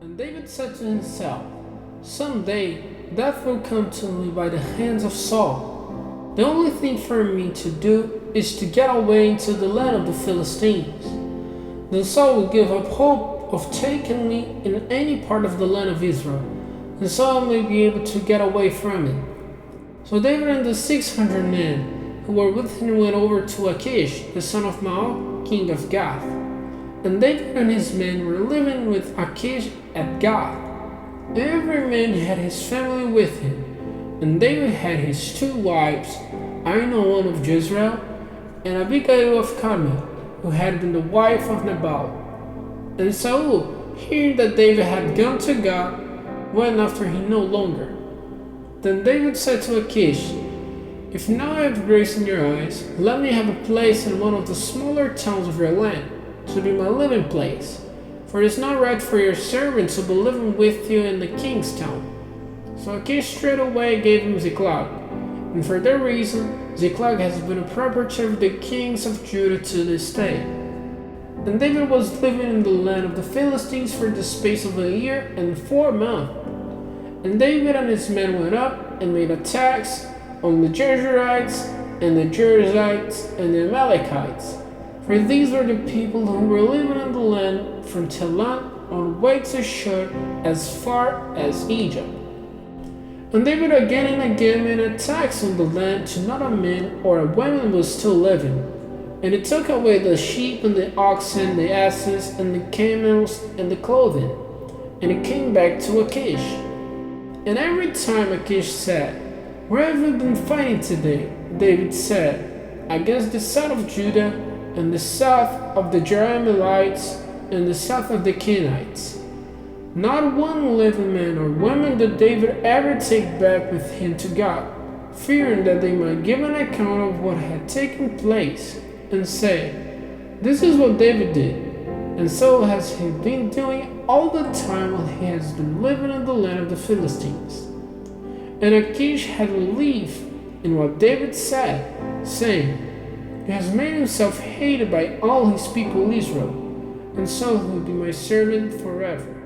And David said to himself, "Someday death will come to me by the hands of Saul. The only thing for me to do is to get away into the land of the Philistines. Then Saul will give up hope of taking me in any part of the land of Israel, and Saul may be able to get away from it." So David and the 600 men who were with him went over to Achish, the son of Maol, king of Gath. And David and his men were living with Achish at Gath. Every man had his family with him, and David had his 2 wives, Ahinoam of Jezreel, and Abigail of Carmel, who had been the wife of Nabal. And Saul, hearing that David had gone to Gath, went after him no longer. Then David said to Achish, "If now I have grace in your eyes, let me have a place in one of the smaller towns of your land, to be my living place. For it is not right for your servant to be living with you in the king's town." So Achish straightway gave him Ziklag, and for that reason Ziklag has been a property of the kings of Judah to this day. And David was living in the land of the Philistines for the space of a year and 4 months. And David and his men went up and made attacks on the Jezreelites and the Jerizzites and the Amalekites, for these were the people who were living in the land from Telan on way to Shur as far as Egypt. And David again and again made attacks on the land till not a man or a woman was still living. And he took away the sheep and the oxen, the asses and the camels and the clothing. And he came back to Achish. And every time Achish said, "Where have you been fighting today?" David said, "Against the south of Judah, and the south of the Jerahmeelites, and the south of the Kenites." Not one living man or woman did David ever take back with him to God, fearing that they might give an account of what had taken place, and say, "This is what David did, and so has he been doing all the time while he has been living in the land of the Philistines." And Achish had believed in what David said, saying, "He has made himself hated by all his people Israel, and so he will be my servant forever."